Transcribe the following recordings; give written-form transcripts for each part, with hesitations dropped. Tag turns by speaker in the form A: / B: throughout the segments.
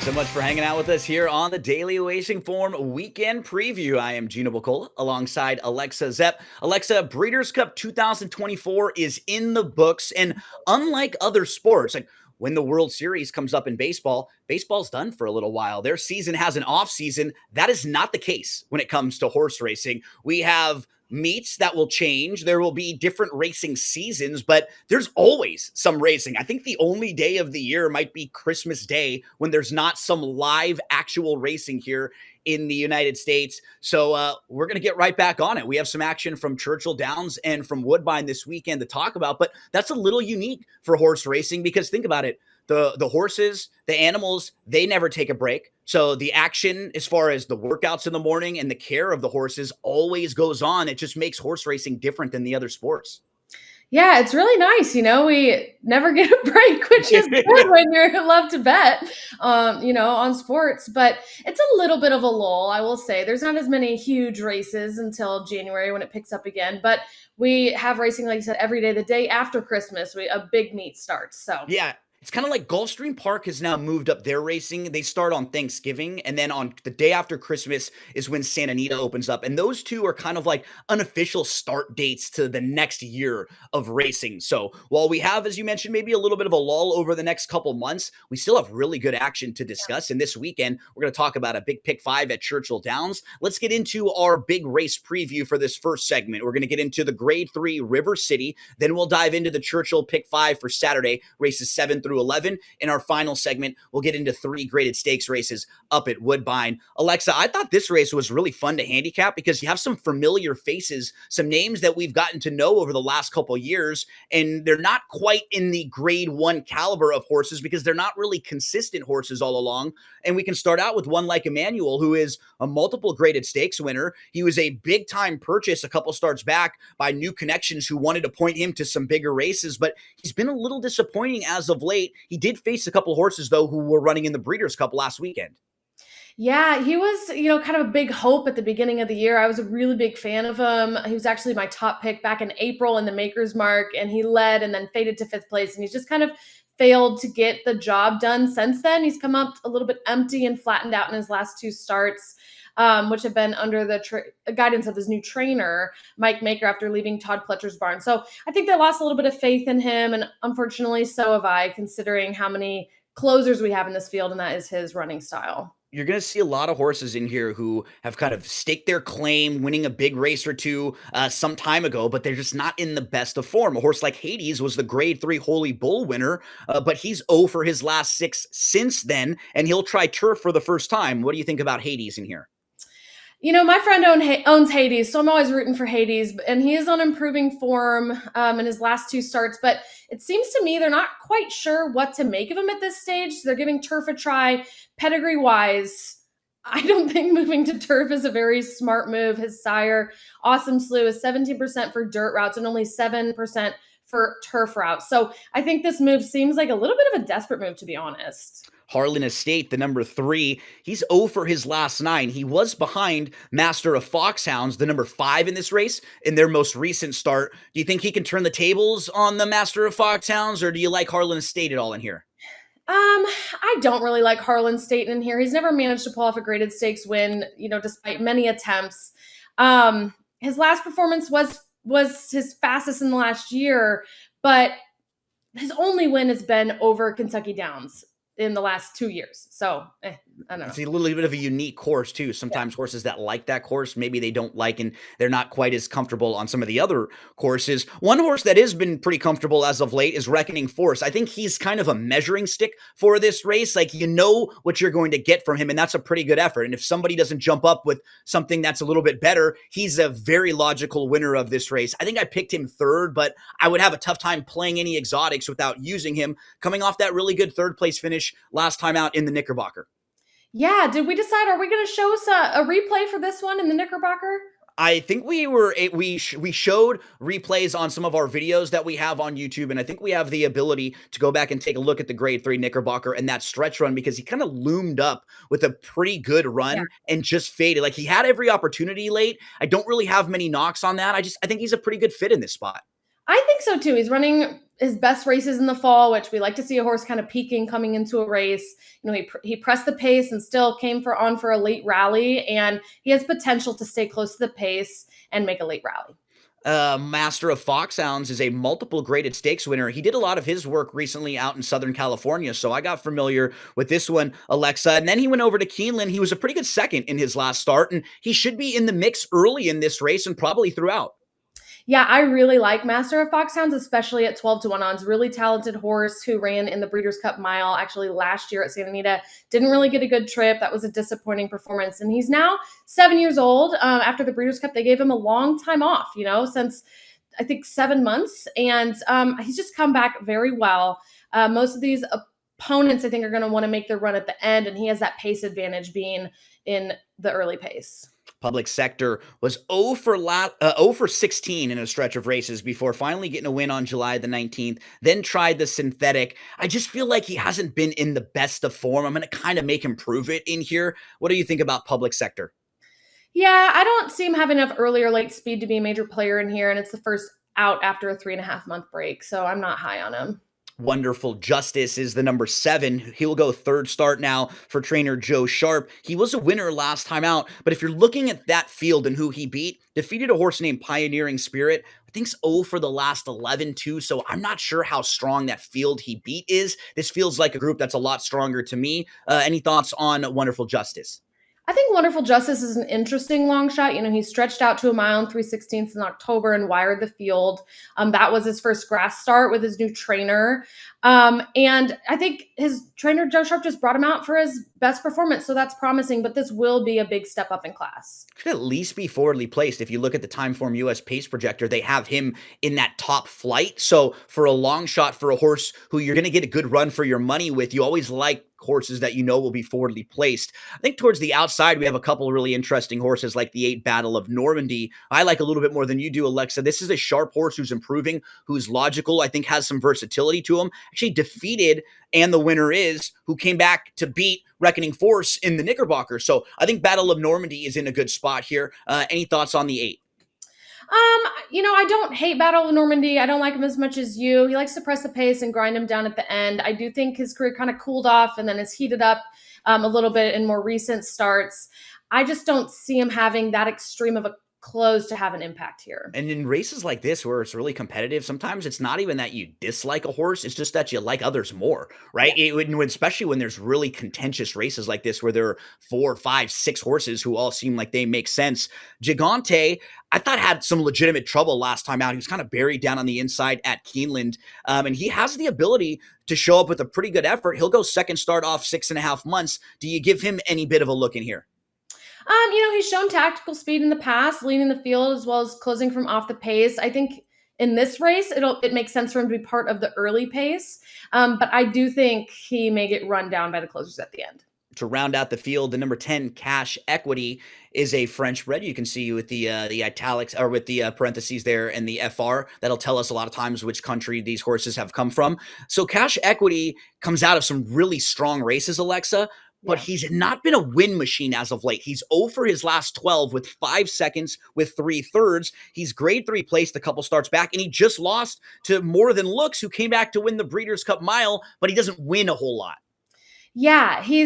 A: Thanks so much for hanging out with us here on the Daily Racing Form Weekend Preview. I am Gino Buccola alongside Alexa Zepp. Alexa, Breeders' Cup 2024 is in the books, and unlike other sports, like when the World Series comes up in baseball, baseball's done for a little while. Their season has an off season. That is not the case when it comes to horse racing. We have meets that will change. There will be different racing seasons, but there's always some racing. I think the only day of the year might be Christmas Day when there's not some live actual racing here in the United States. So we're going to get right back on it. We have some action from Churchill Downs and from Woodbine this weekend to talk about, but that's a little unique for horse racing because think about it. The horses, the animals, they never take a break. So the action as far as the workouts in the morning and the care of the horses always goes on. It just makes horse racing different than the other sports.
B: Yeah, it's really nice. We never get a break, which is good when you're love to bet, on sports. But it's a little bit of a lull, I will say. There's not as many huge races until January when it picks up again. But we have racing, like you said, every day. The day after Christmas, a big meet starts. So
A: Yeah. It's kind of like Gulfstream Park has now moved up their racing. They start on Thanksgiving, and then on the day after Christmas is when Santa Anita opens up. And those two are kind of like unofficial start dates to the next year of racing. So while we have, as you mentioned, maybe a little bit of a lull over the next couple months, we still have really good action to discuss. And this weekend, we're going to talk about a big pick 5 at Churchill Downs. Let's get into our big race preview for this first segment. We're going to get into the Grade 3 River City. Then we'll dive into the Churchill pick 5 for Saturday, races 7 through 11. In our final segment, we'll get into 3 graded stakes races up at Woodbine. Alexa, I thought this race was really fun to handicap because you have some familiar faces, some names that we've gotten to know over the last couple years, and they're not quite in the grade 1 caliber of horses because they're not really consistent horses all along. And we can start out with one like Emmanuel, who is a multiple graded stakes winner. He was a big time purchase a couple starts back by New Connections, who wanted to point him to some bigger races, but he's been a little disappointing as of late. He did face a couple horses, though, who were running in the Breeders' Cup last weekend.
B: Yeah, he was, kind of a big hope at the beginning of the year. I was a really big fan of him. He was actually my top pick back in April in the Maker's Mark, and he led and then faded to 5th place. And he's just kind of failed to get the job done since then. He's come up a little bit empty and flattened out in his last 2 starts, which have been under the guidance of his new trainer, Mike Maker, after leaving Todd Pletcher's barn. So I think they lost a little bit of faith in him, and unfortunately, so have I, considering how many closers we have in this field, and that is his running style.
A: You're going to see a lot of horses in here who have kind of staked their claim, winning a big race or two some time ago, but they're just not in the best of form. A horse like Hades was the grade 3 Holy Bull winner, but he's 0 for his last 6 since then, and he'll try turf for the first time. What do you think about Hades in here?
B: My friend owns Hades, so I'm always rooting for Hades, and he is on improving form in his last 2 starts, but it seems to me they're not quite sure what to make of him at this stage. So they're giving turf a try. Pedigree-wise, I don't think moving to turf is a very smart move. His sire, Awesome Slew, is 17% for dirt routes and only 7% for turf routes. So I think this move seems like a little bit of a desperate move, to be honest.
A: Harlan Estate, the number 3, he's 0 for his last 9. He was behind Master of Foxhounds, the number 5 in this race, in their most recent start. Do you think he can turn the tables on the Master of Foxhounds, or do you like Harlan Estate at all in here?
B: I don't really like Harlan Estate in here. He's never managed to pull off a graded stakes win, despite many attempts. His last performance was his fastest in the last year, but his only win has been over Kentucky Downs in the last 2 years. So I don't know.
A: It's a little bit of a unique course too. Sometimes horses that like that course, maybe they don't like, and they're not quite as comfortable on some of the other courses. One horse that has been pretty comfortable as of late is Reckoning Force. I think he's kind of a measuring stick for this race. Like, you know what you're going to get from him, and that's a pretty good effort. And if somebody doesn't jump up with something that's a little bit better, he's a very logical winner of this race. I think I picked him 3rd, but I would have a tough time playing any exotics without using him, coming off that really good 3rd place finish last time out in the Knickerbocker.
B: Yeah, did we decide, are we going to show us a replay for this one in the Knickerbocker?
A: I think we showed replays on some of our videos that we have on YouTube, and I think we have the ability to go back and take a look at the grade 3 Knickerbocker and that stretch run, because he kind of loomed up with a pretty good run and just faded. Like, he had every opportunity late. I don't really have many knocks on that. I think he's a pretty good fit in this spot.
B: I think so too. He's running his best races in the fall, which we like to see a horse kind of peaking coming into a race. He pressed the pace and still came for a late rally, and he has potential to stay close to the pace and make a late rally.
A: Master of Foxhounds is a multiple graded stakes winner. He did a lot of his work recently out in Southern California, so I got familiar with this one, Alexa. And then he went over to Keeneland. He was a pretty good second in his last start, and he should be in the mix early in this race and probably throughout.
B: Yeah, I really like Master of Foxhounds, especially at 12-1 odds. Really talented horse who ran in the Breeders' Cup Mile actually last year at Santa Anita. Didn't really get a good trip. That was a disappointing performance. And he's now 7 years old. After the Breeders' Cup, they gave him a long time off, since I think 7 months. And he's just come back very well. Most of these opponents, I think, are going to want to make their run at the end. And he has that pace advantage being in the early pace.
A: Public Sector was 0 for 16 in a stretch of races before finally getting a win on July the 19th, then tried the synthetic. I just feel like he hasn't been in the best of form. I'm going to kind of make him prove it in here. What do you think about Public Sector?
B: Yeah, I don't see him having enough early or late speed to be a major player in here, and it's the first out after a 3.5-month break, so I'm not high on him.
A: Wonderful Justice is the number 7. He'll go third start now for trainer Joe Sharp. He was a winner last time out, but if you're looking at that field and who he beat, defeated a horse named Pioneering Spirit. I think's 0 for the last 11 too, so I'm not sure how strong that field he beat is. This feels like a group that's a lot stronger to me. Any thoughts on Wonderful Justice?
B: I think Wonderful Justice is an interesting long shot. He stretched out to a mile and 3/16 in October and wired the field. That was his first grass start with his new trainer. And I think his trainer, Joe Sharp, just brought him out for his best performance. So that's promising, but this will be a big step up in class.
A: Should at least be forwardly placed. If you look at the Timeform US pace projector, they have him in that top flight. So for a long shot for a horse who you're going to get a good run for your money with, you always like horses that will be forwardly placed. I think towards the outside, we have a couple of really interesting horses like the 8 Battle of Normandy. I like a little bit more than you do, Alexa. This is a sharp horse who's improving, who's logical, I think has some versatility to him. Actually defeated, and the winner is, who came back to beat Reckoning Force in the Knickerbocker. So I think Battle of Normandy is in a good spot here. Any thoughts on the 8?
B: I don't hate Battle of Normandy. I don't like him as much as you. He likes to press the pace and grind him down at the end. I do think his career kind of cooled off and then has heated up a little bit in more recent starts. I just don't see him having that extreme of a close to have an impact here.
A: And in races like this where it's really competitive, sometimes it's not even that you dislike a horse, it's just that you like others more, right?
B: Yeah.
A: Especially when there's really contentious races like this where there are 4, 5, 6 horses who all seem like they make sense. Gigante, I thought had some legitimate trouble last time out. He was kind of buried down on the inside at Keeneland, and he has the ability to show up with a pretty good effort. He'll go second start off 6.5 months. Do you give him any bit of a look in here?
B: He's shown tactical speed in the past, leading the field as well as closing from off the pace. I think in this race, it makes sense for him to be part of the early pace. But I do think he may get run down by the closers at the end.
A: To round out the field, the number 10 Cash Equity is a French bred. You can see with the italics or with the parentheses there and the FR. That'll tell us a lot of times which country these horses have come from. So Cash Equity comes out of some really strong races, Alexa, but he's not been a win machine as of late. He's 0 for his last 12 with 5 seconds with 3 thirds. He's grade 3 placed a couple starts back, and he just lost to More Than Looks, who came back to win the Breeders' Cup Mile, but he doesn't win a whole lot.
B: Yeah, he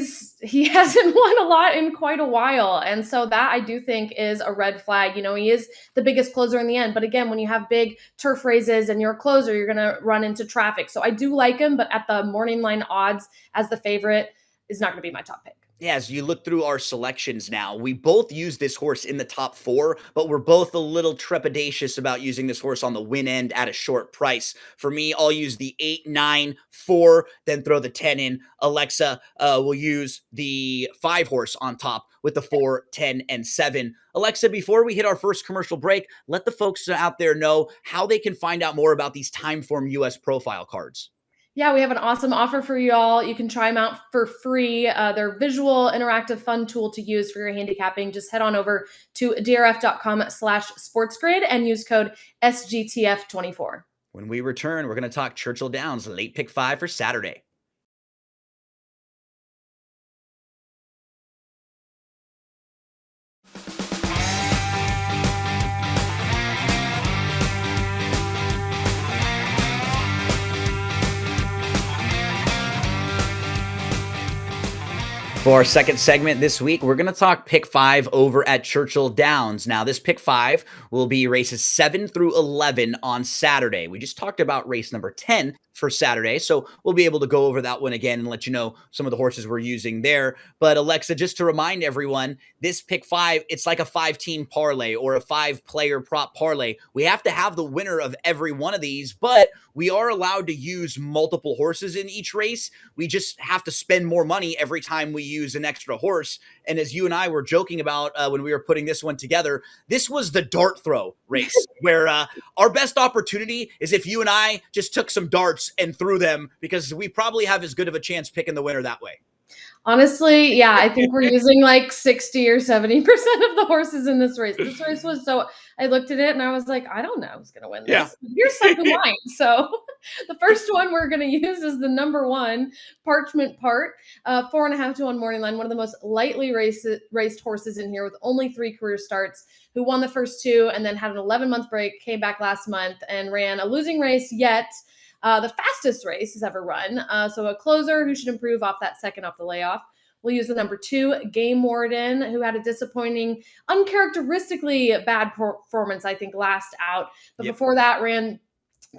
B: hasn't won a lot in quite a while. And so that I do think is a red flag. He is the biggest closer in the end. But again, when you have big turf races and you're a closer, you're going to run into traffic. So I do like him, but at the morning line odds as the favorite is not going to be my top pick.
A: Yeah, as you look through our selections now, we both use this horse in the top 4, but we're both a little trepidatious about using this horse on the win end at a short price. For me, I'll use the 8, 9, 4, then throw the 10 in. Alexa will use the 5 horse on top with the 4, 10, and 7. Alexa, before we hit our first commercial break, let the folks out there know how they can find out more about these Timeform US profile cards.
B: Yeah, we have an awesome offer for you all. You can try them out for free. They're visual, interactive, fun tool to use for your handicapping. Just head on over to drf.com/sportsgrid and use code SGTF24.
A: When we return, we're going to talk Churchill Downs, late pick 5 for Saturday. For our second segment this week, we're going to talk pick 5 over at Churchill Downs. Now, this pick 5 will be races 7 through 11 on Saturday. We just talked about race number 10 for Saturday, so we'll be able to go over that one again and let you know some of the horses we're using there. But Alexa, just to remind everyone, this pick 5, it's like a 5-team parlay or a 5-player prop parlay. We have to have the winner of every one of these, but we are allowed to use multiple horses in each race. We just have to spend more money every time we use an extra horse. And as you and I were joking about when we were putting this one together, this was the dart throw race where our best opportunity is if you and I just took some darts and threw them, because we probably have as good of a chance picking the winner that way.
B: Honestly, yeah, I think we're using like 60 or 70% of the horses in this race. This race was I looked at it and I was like, I don't know who's going to win this.
A: Yeah.
B: Here's some of mine. So the first one we're going to use is the number 1, Parchment Part, 4.5 to 1 morning line. One of the most lightly raced horses in here with only 3 career starts, who won the first 2 and then had an 11-month break, came back last month and ran a losing race, yet the fastest race he's ever run. So a closer who should improve off that second off the layoff. We'll use the number 2, Game Warden, who had a disappointing, uncharacteristically bad performance, I think, last out. But before that, ran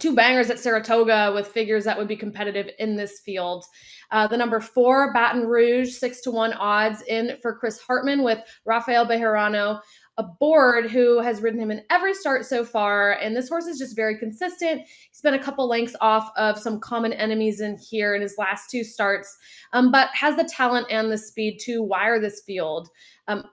B: 2 bangers at Saratoga with figures that would be competitive in this field. The number 4, Baton Rouge, 6 to 1 odds in for Chris Hartman with Rafael Bejarano, a board who has ridden him in every start so far. And this horse is just very consistent. He's been a couple lengths off of some common enemies in here in his last 2 starts, but has the talent and the speed to wire this field.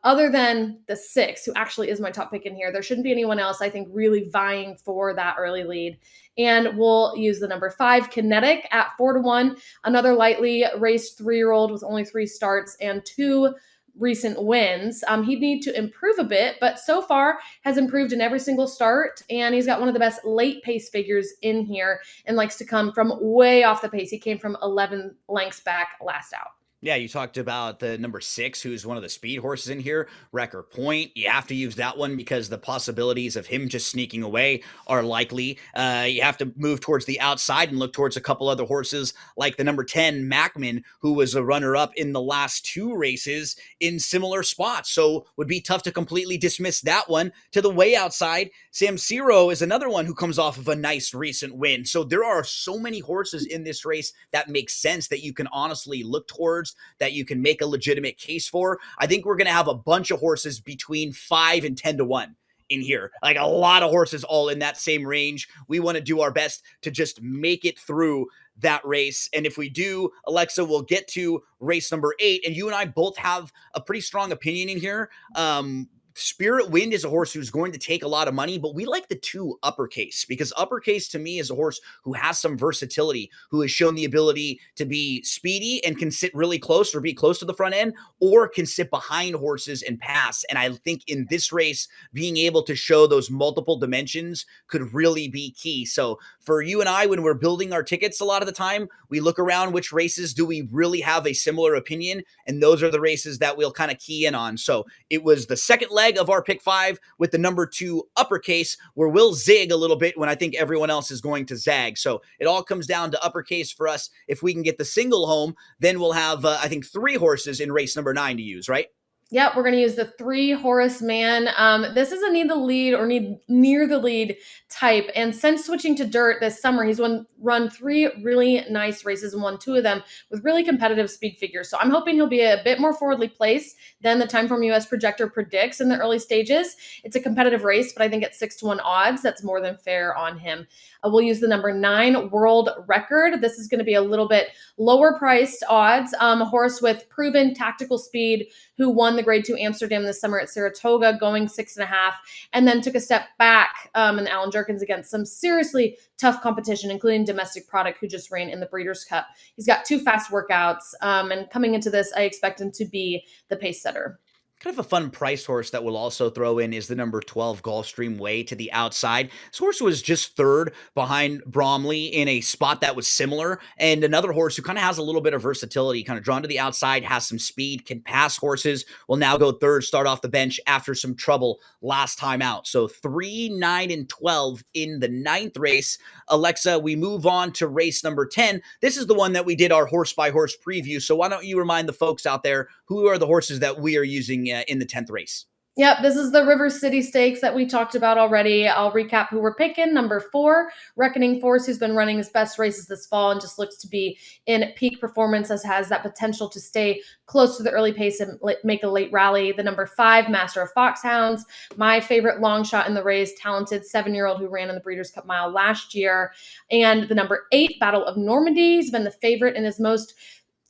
B: Other than the 6, who actually is my top pick in here, there shouldn't be anyone else, I think, really vying for that early lead. And we'll use the number 5, Kinetic, at 4 to 1, another lightly raced 3-year-old with only 3 starts and 2 recent wins. He'd need to improve a bit, but so far has improved in every single start. And he's got one of the best late pace figures in here and likes to come from way off the pace. He came from 11 lengths back last out.
A: Yeah, you talked about the number 6, who's one of the speed horses in here, Wrecker Point. You have to use that one because the possibilities of him just sneaking away are likely. You have to move towards the outside and look towards a couple other horses like the number 10, Macman, who was a runner-up in the last 2 races in similar spots. So would be tough to completely dismiss that one. To the way outside, Sam Ciro is another one who comes off of a nice recent win. So there are so many horses in this race that make sense that you can honestly look towards, that you can make a legitimate case for. I think we're going to have a bunch of horses between 5 and 10 to 1 in here. Like a lot of horses all in that same range. We want to do our best to just make it through that race. And if we do, Alexa, we'll get to race number 8. And you and I both have a pretty strong opinion in here. Spirit Wind is a horse who's going to take a lot of money, but we like the 2 Uppercase, because Uppercase to me is a horse who has some versatility, who has shown the ability to be speedy and can sit really close or be close to the front end, or can sit behind horses and pass. And I think in this race, being able to show those multiple dimensions could really be key. So for you and I, when we're building our tickets, a lot of the time, we look around which races do we really have a similar opinion, and those are the races that we'll kind of key in on. So it was the second leg of our pick 5 with the number 2 Uppercase, where we'll zig a little bit when I think everyone else is going to zag. So it all comes down to Uppercase for us. If we can get the single home, then we'll have, I think, 3 horses in race number 9 to use, right?
B: Yep, we're going to use the 3 Horace Man. This is a need the lead or need near the lead type. And since switching to dirt this summer, he's run 3 really nice races and won 2 of them with really competitive speed figures. So I'm hoping he'll be a bit more forwardly placed than the Timeform US projector predicts in the early stages. It's a competitive race, but I think at 6 to 1 odds, that's more than fair on him. We'll use the number 9, World Record. This is going to be a little bit lower priced odds. A horse with proven tactical speed who won the Grade 2 Amsterdam this summer at Saratoga, going 6.5, and then took a step back in Alan Jerkins against some seriously tough competition, including Domestic Product, who just ran in the Breeders' Cup. He's got 2 fast workouts, and coming into this, I expect him to be the pace setter.
A: Kind of a fun price horse that we'll also throw in is the number 12 Gulfstream Way to the outside. This horse was just third behind Bromley in a spot that was similar. And another horse who kind of has a little bit of versatility, kind of drawn to the outside, has some speed, can pass horses, will now go third, start off the bench after some trouble last time out. So 3, 9, and 12 in the ninth race. Alexa, we move on to race number 10. This is the one that we did our horse by horse preview. So why don't you remind the folks out there who are the horses that we are using in the 10th race?
B: Yep, this is the River City Stakes that we talked about already. I'll recap who we're picking. Number 4, Reckoning Force, who's been running his best races this fall and just looks to be in peak performance, as has that potential to stay close to the early pace and make a late rally. The number 5, Master of Foxhounds, my favorite long shot in the race, talented 7-year-old who ran in the Breeders' Cup Mile last year. And the number 8, Battle of Normandy, has been the favorite in his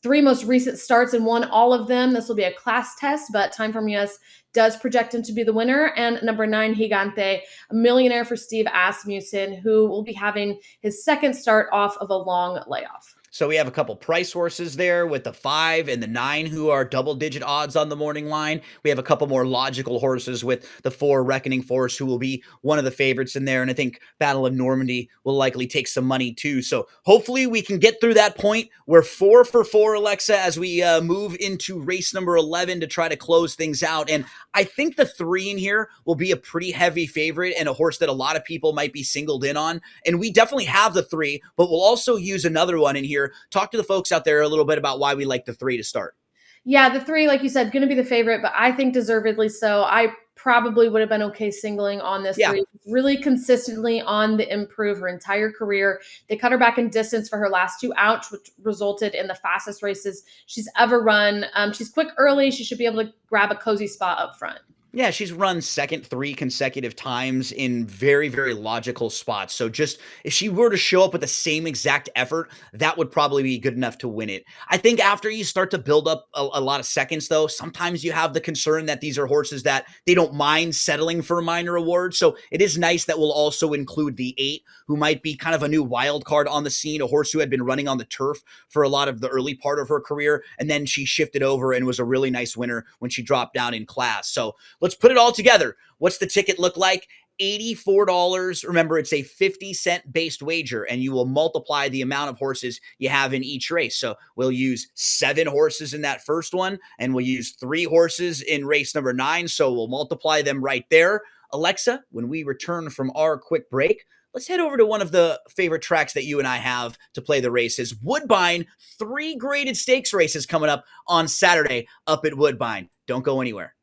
B: 3 most recent starts and won all of them. This will be a class test, but Time From US does project him to be the winner. And number 9, Gigante, a millionaire for Steve Asmussen, who will be having his second start off of a long layoff.
A: So we have a couple price horses there with the 5 and the 9 who are double-digit odds on the morning line. We have a couple more logical horses with the 4 Reckoning Force, who will be one of the favorites in there. And I think Battle of Normandy will likely take some money too. So hopefully we can get through that point. We're 4 for 4, Alexa, as we move into race number 11 to try to close things out. And I think the 3 in here will be a pretty heavy favorite and a horse that a lot of people might be singled in on. And we definitely have the 3, but we'll also use another one in here. Talk to the folks out there a little bit about why we like the 3 to start.
B: Yeah, the 3, like you said, going to be the favorite, but I think deservedly so. I probably would have been okay singling on this 3. Really consistently on the improve her entire career. They cut her back in distance for her last 2 outs, which resulted in the fastest races she's ever run. She's quick early. She should be able to grab a cozy spot up front.
A: Yeah, she's run second 3 consecutive times in very, very logical spots. So just if she were to show up with the same exact effort, that would probably be good enough to win it. I think after you start to build up a lot of seconds, though, sometimes you have the concern that these are horses that they don't mind settling for a minor award. So it is nice that we'll also include the 8, who might be kind of a new wild card on the scene, a horse who had been running on the turf for a lot of the early part of her career. And then she shifted over and was a really nice winner when she dropped down in class. So let's put it all together. What's the ticket look like? $84. Remember, it's a 50-cent based wager, and you will multiply the amount of horses you have in each race. So we'll use 7 horses in that first one, and we'll use 3 horses in race number 9. So we'll multiply them right there. Alexa, when we return from our quick break, let's head over to one of the favorite tracks that you and I have to play the races. Woodbine, 3 graded stakes races coming up on Saturday up at Woodbine. Don't go anywhere.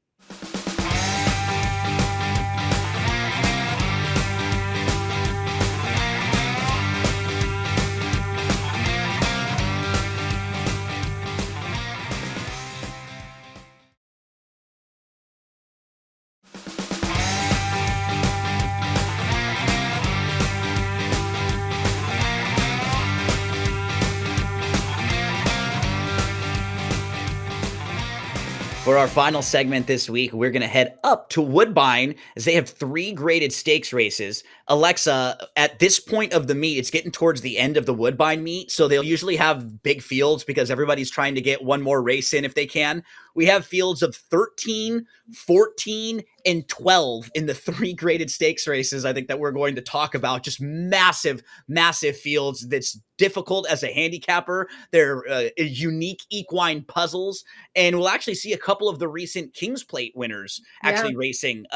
A: For our final segment this week, we're going to head up to Woodbine as they have 3 graded stakes races. Alexa, at this point of the meet, it's getting towards the end of the Woodbine meet, so they'll usually have big fields because everybody's trying to get one more race in if they can. We have fields of 13, 14, and 12 in the 3 graded stakes races I think that we're going to talk about. Just massive, massive fields that's difficult as a handicapper. They're unique equine puzzles, and we'll actually see a couple of the recent King's Plate winners actually racing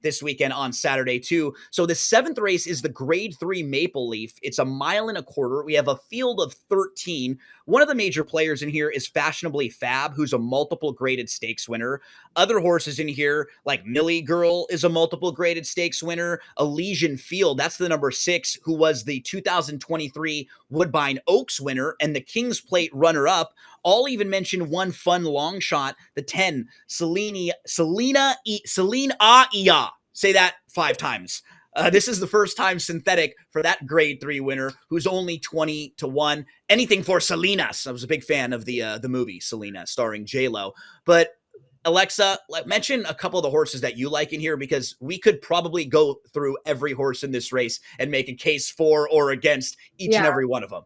A: this weekend on Saturday too. So the 7th race is the grade 3 Maple Leaf. It's a 1.25 miles. We have a field of 13. One of the major players in here is Fashionably Fab, who's a multiple graded stakes winner. Other horses in here, like Millie Girl is a multiple graded stakes winner. Elysian Field, that's the number 6, who was the 2023 Woodbine Oaks winner and the King's Plate runner-up. All even mention one fun long shot, the 10, Celine Aia. Say that 5 times. This is the first time synthetic for that grade 3 winner, who's only 20-1. Anything for Salinas. I was a big fan of the movie Selena, starring J-Lo. But Alexa, mention a couple of the horses that you like in here, because we could probably go through every horse in this race and make a case for or against each and every one of them.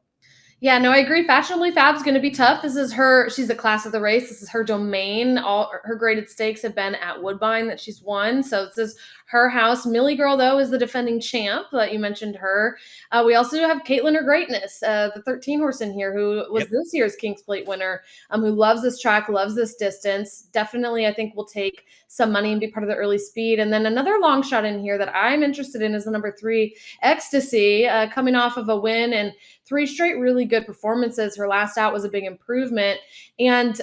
B: Yeah, no, I agree. Fashionably Fab's going to be tough. This is her. She's the class of the race. This is her domain. All her graded stakes have been at Woodbine that she's won. So this is her house. Millie Girl, though, is the defending champ. You mentioned her. We also do have Caitlin Her Greatness, the 13 horse in here, who was
A: Yep.
B: this year's King's Plate winner, who loves this track, loves this distance. Definitely, I think will take some money and be part of the early speed. And then another long shot in here that I'm interested in is the number 3, Ecstasy, coming off of a win and 3 straight really good performances. Her last out was a big improvement. And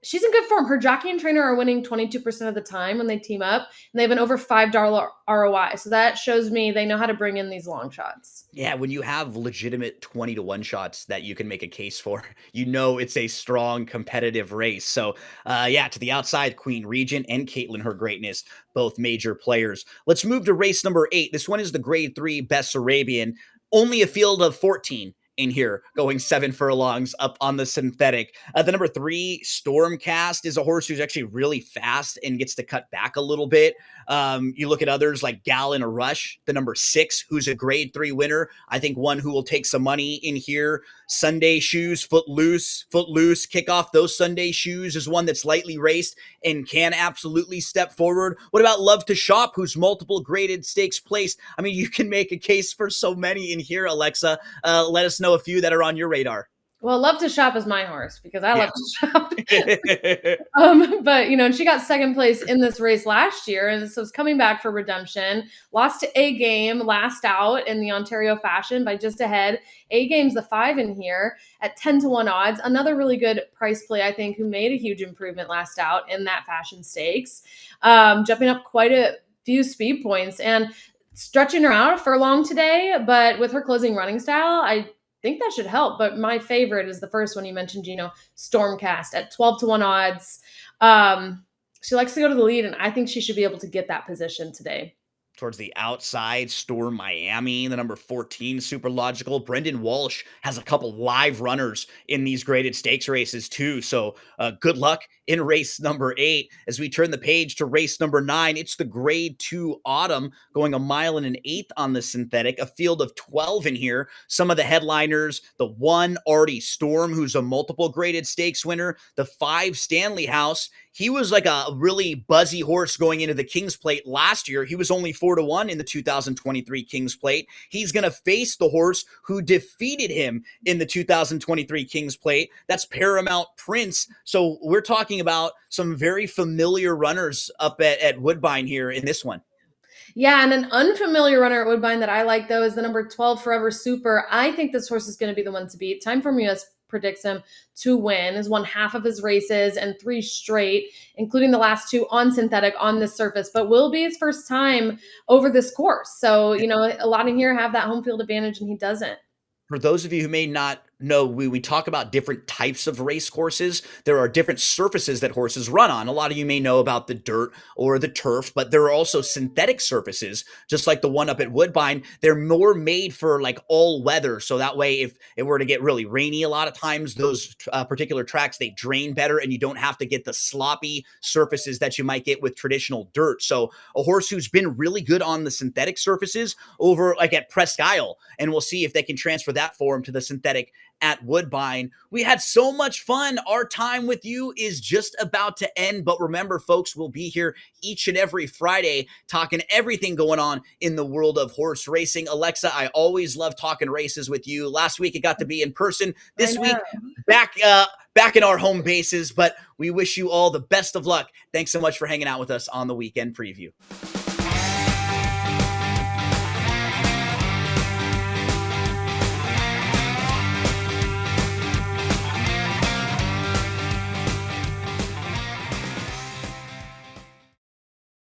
B: she's in good form. Her jockey and trainer are winning 22% of the time when they team up, and they have an over $5 ROI. So that shows me they know how to bring in these long shots.
A: Yeah, when you have legitimate 20-to-1 shots that you can make a case for, you know it's a strong competitive race. So, yeah, to the outside, Queen Regent and Caitlin Her Greatness, both major players. Let's move to race number 8. This one is the Grade 3 Bessarabian. Only a field of 14 in here, going 7 furlongs up on the synthetic. The number 3, Stormcast, is a horse who's actually really fast and gets to cut back a little bit. You look at others like Gallon or Rush, the number 6, who's a Grade 3 winner. I think one who will take some money in here. Sunday Shoes, Footloose, kick off those Sunday Shoes is one that's lightly raced and can absolutely step forward. What about Love to Shop, who's multiple graded stakes placed? I mean, you can make a case for so many in here, Alexa. Let us know a few that are on your radar.
B: Well, Love to Shop is my horse because I
A: Yeah.
B: love to shop. But she got second place in this race last year, and so it's coming back for redemption. Lost to A Game last out in the Ontario Fashion by just a head. A Game's the 5 in here at 10-to-1 odds. Another really good price play, I think, who made a huge improvement last out in that Fashion Stakes, jumping up quite a few speed points and stretching her out a furlong today. But with her closing running style, I think that should help. But my favorite is the first one you mentioned, Gino, Stormcast at 12-to-1 odds. She likes to go to the lead, and I think she should be able to get that position today.
A: Towards the outside, Storm Miami, the number 14, Super Logical. Brendan Walsh has a couple live runners in these graded stakes races too. So good luck in race number 8. As we turn the page to race number 9, it's the Grade 2 Autumn, going a mile and an eighth on the synthetic, a field of 12 in here. Some of the headliners, the 1, Artie Storm, who's a multiple graded stakes winner. The 5, Stanley House. He was like a really buzzy horse going into the King's Plate last year. He was only 4-to-1 in the 2023 King's Plate. He's going to face the horse who defeated him in the 2023 King's Plate. That's Paramount Prince. So we're talking about some very familiar runners up at Woodbine here in this one.
B: Yeah, and an unfamiliar runner at Woodbine that I like, though, is the number 12, Forever Super. I think this horse is going to be the one to beat. Time Form US predicts him to win, has won half of his races and 3 straight, including the last 2 on synthetic on this surface, but will be his first time over this course. So, a lot in here have that home field advantage, and he doesn't.
A: For those of you who may not know, we talk about different types of race courses. There are different surfaces that horses run on. A lot of you may know about the dirt or the turf, but there are also synthetic surfaces, just like the one up at Woodbine. They're more made for like all weather. So that way, if it were to get really rainy, a lot of times those particular tracks, they drain better and you don't have to get the sloppy surfaces that you might get with traditional dirt. So a horse who's been really good on the synthetic surfaces over like at Presque Isle, and we'll see if they can transfer that form to the synthetic at Woodbine. We had so much fun. Our time with you is just about to end. But remember, folks, we'll be here each and every Friday talking everything going on in the world of horse racing. Alexa, I always love talking races with you. Last week, it got to be in person. This week, back in our home bases. But we wish you all the best of luck. Thanks so much for hanging out with us on the Weekend Preview.